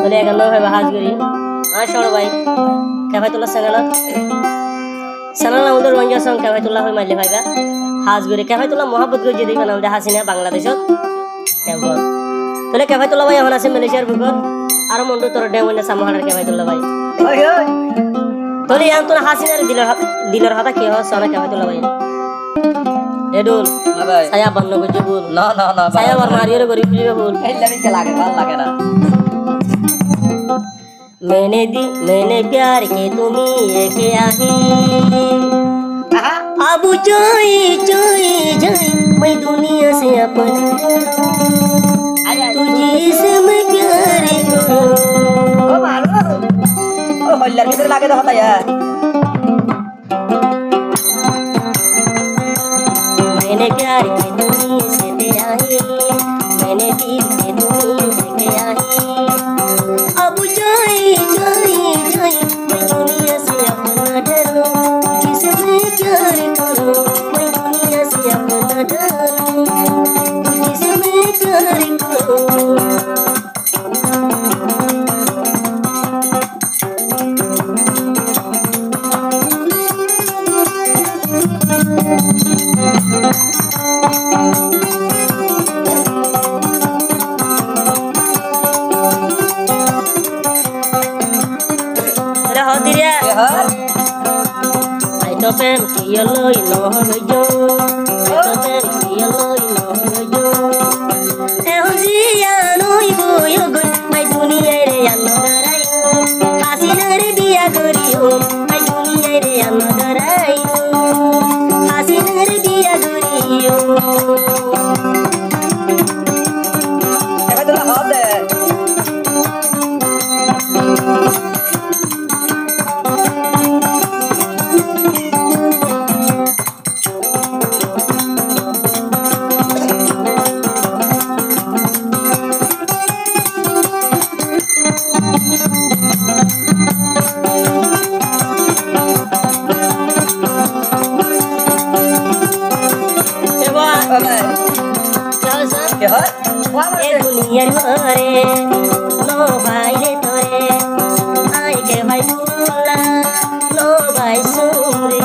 বলে এখান ভাই হাজ করি আর সর ভাই ক্যাফাতুল্লাহ সানাল আমাদের রঞ্জা সং ক্যাফাতুল্লাহ হয়ে মাইলে ভাইবা হাজ করি ক্যাফাতুল্লাহ মহাব্বত করে যে দেখবেন আমাদের হাসিনা বাংলাদেশত কেমন তাহলে ক্যাফাতুল্লাহ ভাই এখন আছে মালয়েশিয়ার বুকত আর মন্ডু তোর ডেমনে সামহার ক্যাফাতুল্লাহ ভাই তাহলে এখন তোর হাসিনার দিলের হাতা কি হয় সোনা ক্যাফাতুল্লাহ ভাই এডুল saya বন্ধ করছে বল না না না saya আমার মারিয়ে করি ফিরে বল এই লাগে লাগে ভালো লাগে না मैंने प्यार के तुम्ही के आही अब चोई चोई जाई मैं दुनिया से अपना तुझे से मैं प्यार करूं ও মারো ও হল্লার ভিতরে লাগে তো হতা यार मैंने प्यार के तुम्ही से ते आही मैंने दिल के तुम्ही के आही अब जाई जाई जाई मैं दुनिया से अपना डरूं किसे मैं प्यार करूं मैं दुनिया से अपना डरूं किसे मैं प्यार करूं Ai to pem ki loi no ho jo ai to pem ki loi no ho jo e ho ji ya noi bo yo go ai duniya re anno darai hasina re biya goriyo ai duniya re anno darai hasina re biya goriyo এটা তো হবে ए दुनियार घरे no भाई रे तोरे आई के भाई मुल्ला नो भाई सुरे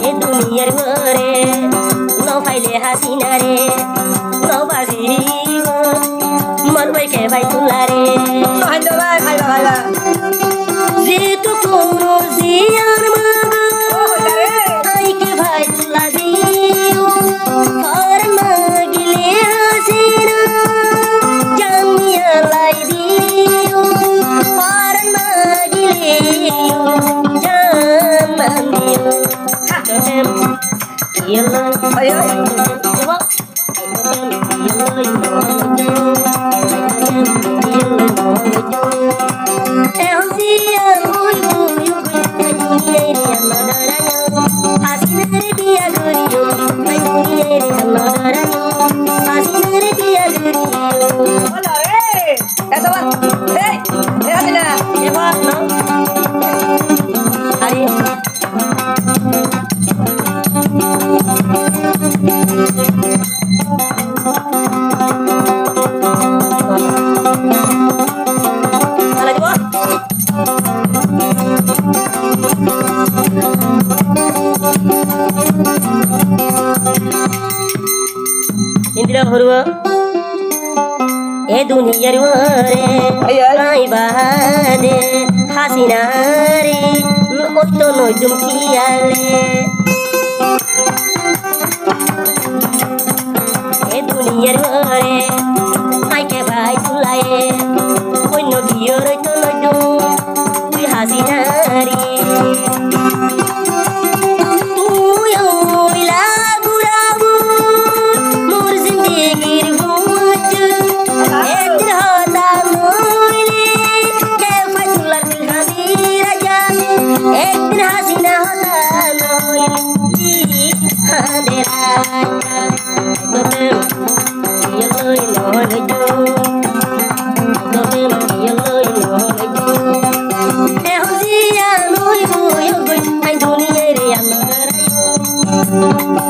ए दुनियार घरे नो भाई ले हासिना रे नो बाजी मर भाई के भाई तुला रे হাইন্দা ভাই খাইবা খাইবা जे तो कोनो जियार मागा आई के भाई तुला दियो और मागिले हसीना जामिया लाई दियो और मागिले जान दियो टोटेम येलो আয় hola eso va déjamela Indira भरुआ ए दुनियार रे आई बादे हासिना रे ओ तो नय दुमकियाले ए दुनियार रे आई के भाई तुलाए অন্য বিয়র তো নয় তুই হাসিনা রে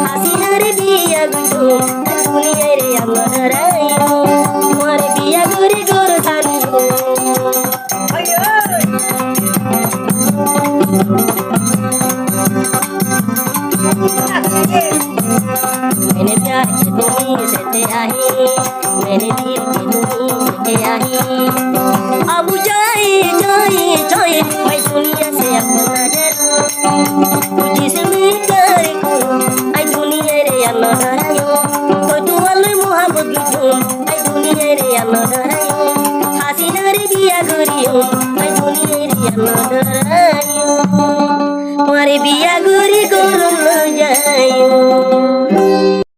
Hasina re biya gudu, dunia re amara. जाइयो तुम्हारे बिया गोरी गोर धानियो मैंने प्यार की तुम्हीं से तेरा ही मैंने दिल की तुम्हीं लेके आई अब जाए जाए जाए मैं दुनिया से अपना डरूं तुझे से मैं प्यार करूं आई दुनिया रे अन्ना डरायो तो तू वाले मोहब्बत बिठूं आई दुनिया रे अन्ना डरायो हासिना रे बिया गोरियो आई दुनिया रे अन्ना डरायो तुम्हारे बिया गोरी गोर न जायो